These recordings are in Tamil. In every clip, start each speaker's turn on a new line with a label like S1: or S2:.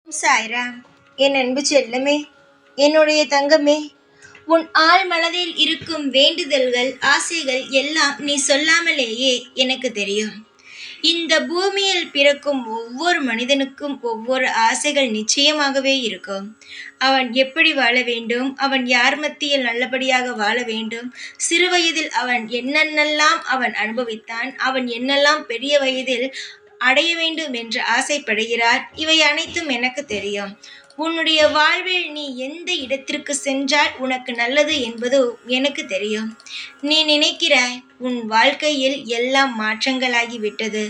S1: சாய்ராம். என் அன்பு செல்லமே, என்னுடைய தங்கமே, உன் ஆழ் மனதில் இருக்கும் வேண்டுதல்கள், ஆசைகள் எல்லாம் நீ சொல்லாமலேயே எனக்கு தெரியும். இந்த பூமியில் பிறக்கும் ஒவ்வொரு மனிதனுக்கும் ஒவ்வொரு ஆசைகள் நிச்சயமாகவே இருக்கும். அவன் எப்படி வாழ வேண்டும், அவன் யார் மத்தியில் நல்லபடியாக வாழ வேண்டும், சிறு வயதில் அவன் என்னென்னலாம் அவன் அனுபவித்தான், அவன் என்னெல்லாம் பெரிய வயதில் அடைய வேண்டும் என்று ஆசைப்படுகிறார். இவை அனைத்தும் எனக்கு தெரியும். உன்னுடைய வாழ்வில் நீ எந்த இடத்திற்கு சென்றால் உனக்கு நல்லது என்பதோ எனக்கு தெரியும். நீ நினைக்கிறாய் உன் வாழ்க்கையில் எல்லாம் மாற்றங்களாகிவிட்டது,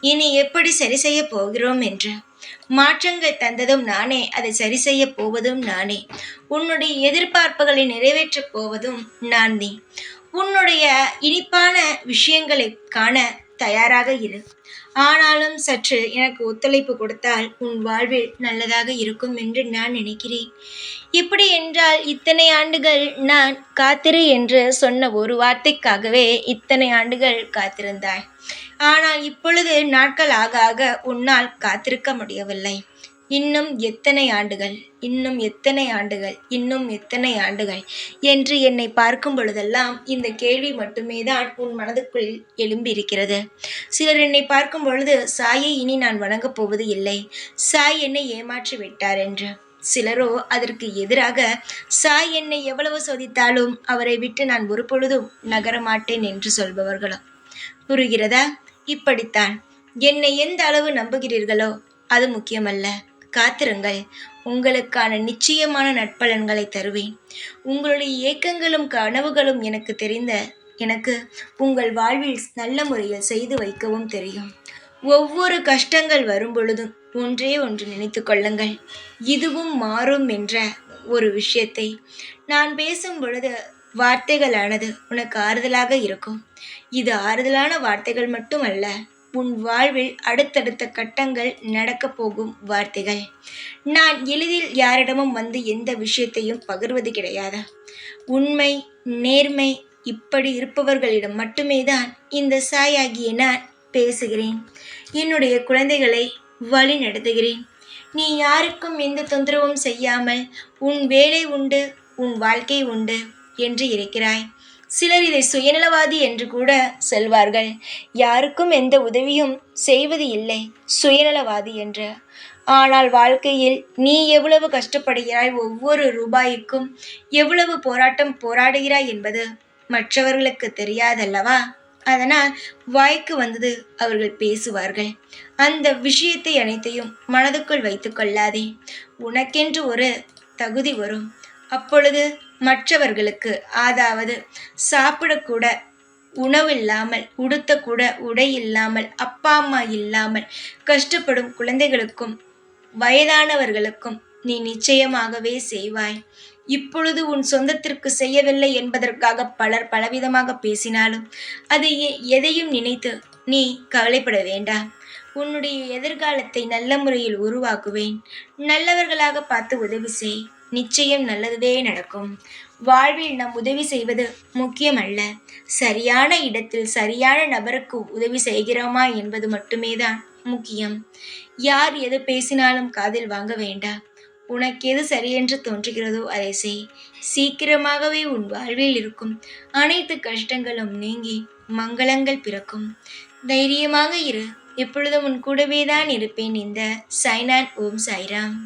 S1: இனி எப்படி சரி செய்ய போகிறோம் என்று. மாற்றங்கள் தந்ததும் நானே, அதை சரி செய்ய போவதும் நானே. உன்னுடைய எதிர்பார்ப்புகளை நிறைவேற்றப் போவதும் நான். நீ உன்னுடைய இனிப்பான விஷயங்களை காண தயாராக இரு. ஆனாலும் சற்று எனக்கு ஒத்துழைப்பு கொடுத்தால் உன் வாழ்வில் நல்லதாக இருக்கும் என்று நான் நினைக்கிறேன். இப்படி என்றால் இத்தனை ஆண்டுகள் நான் காத்திரு என்று சொன்ன ஒரு வார்த்தைக்காகவே இத்தனை ஆண்டுகள் காத்திருந்தாய். ஆனால் இப்பொழுது நாட்கள் ஆக ஆக உன்னால் காத்திருக்க முடியவில்லை. இன்னும் எத்தனை ஆண்டுகள், இன்னும் எத்தனை ஆண்டுகள், இன்னும் எத்தனை ஆண்டுகள் என்று என்னை பார்க்கும் பொழுதெல்லாம் இந்த கேள்வி மட்டுமே தான் உன் மனதுக்குள் எழும்பியிருக்கிறது. சிலர் என்னை பார்க்கும் பொழுது சாயை இனி நான் வணங்கப் போவது இல்லை, சாய் என்னை ஏமாற்றி விட்டார் என்று. சிலரோ அதற்கு எதிராக சாய் என்னை எவ்வளவு சோதித்தாலும் அவரை விட்டு நான் ஒரு பொழுதும் நகரமாட்டேன் என்று சொல்பவர்களும். புரிகிறதா? இப்படித்தான். என்னை எந்த அளவு நம்புகிறீர்களோ அது முக்கியமல்ல. காத்திருங்கள், உங்களுக்கான நிச்சயமான நற்பலன்களை தருவேன். உங்களுடைய ஏக்கங்களும் கனவுகளும் எனக்கு தெரிந்த எனக்கு உங்கள் வாழ்வில் நல்ல முறையில் செய்து வைக்கவும் தெரியும். ஒவ்வொரு கஷ்டங்கள் வரும் பொழுதும் ஒன்றே ஒன்று நினைத்து கொள்ளுங்கள், இதுவும் மாறும் என்ற ஒரு விஷயத்தை. நான் பேசும் பொழுது வார்த்தைகளானது உனக்கு ஆறுதலாக இருக்கும். இது ஆறுதலான வார்த்தைகள் மட்டுமல்ல, உன் வாழ்வில் அடுத்தடுத்த கட்டங்கள் நடக்கப் போகும் வார்த்தைகள். நான் எளிதில் யாரிடமும் வந்து எந்த விஷயத்தையும் பகிர்வது கிடையாது. உண்மை, நேர்மை இப்படி இருப்பவர்களிடம் மட்டுமே தான் இந்த சாயாகிய நான் பேசுகிறேன். என்னுடைய குழந்தைகளை வழி நடத்துகிறேன். நீ யாருக்கும் எந்த தொந்தரவும் செய்யாமல் உன் வேலை உண்டு, உன் வாழ்க்கை உண்டு என்று இருக்கிறாய். சிலர் இதை சுயநலவாதி என்று கூட சொல்வார்கள். யாருக்கும் எந்த உதவியும் செய்வது இல்லை, சுயநலவாதி என்று. ஆனால் வாழ்க்கையில் நீ எவ்வளவு கஷ்டப்படுகிறாய், ஒவ்வொரு ரூபாய்க்கும் எவ்வளவு போராட்டம் போராடுகிறாய் என்பது மற்றவர்களுக்கு தெரியாதல்லவா? அதனால் வாய்க்கு வந்தது அவர்கள் பேசுவார்கள். அந்த விஷயத்தை அனைத்தையும் மனதுக்குள் வைத்து கொள்ளாதே. உனக்கென்று ஒரு தகுதி வரும். அப்பொழுது மற்றவர்களுக்கு, அதாவது சாப்பிடக்கூட உணவு இல்லாமல், உடுத்தக்கூட உடை இல்லாமல், அப்பா அம்மா இல்லாமல் கஷ்டப்படும் குழந்தைகளுக்கும் வயதானவர்களுக்கும் நீ நிச்சயமாகவே செய்வாய். இப்பொழுது உன் சொந்தத்திற்கு செய்யவில்லை என்பதற்காக பலர் பலவிதமாக பேசினாலும் அதை எதையும் நினைத்து நீ கவலைப்பட வேண்டாம். உன்னுடைய எதிர்காலத்தை நல்ல முறையில் உருவாக்குவேன். நல்லவர்களாக பார்த்து உதவி செய், நிச்சயம் நல்லதுவே நடக்கும். வாழ்வில் நாம் உதவி செய்வது முக்கியமல்ல, சரியான இடத்தில் சரியான நபருக்கு உதவி செய்கிறோமா என்பது மட்டுமே தான் முக்கியம். யார் எது பேசினாலும் காதில் வாங்க வேண்டாம். உனக்கு எது சரியென்று தோன்றுகிறதோ அதை செய். சீக்கிரமாகவே உன் வாழ்வில் இருக்கும் அனைத்து கஷ்டங்களும் நீங்கி மங்களங்கள் பிறக்கும். தைரியமாக இரு. எப்பொழுதும் உன் கூடவே தான் இருப்பேன். இந்த சாய்நாத். ஓம் சாய்ராம்.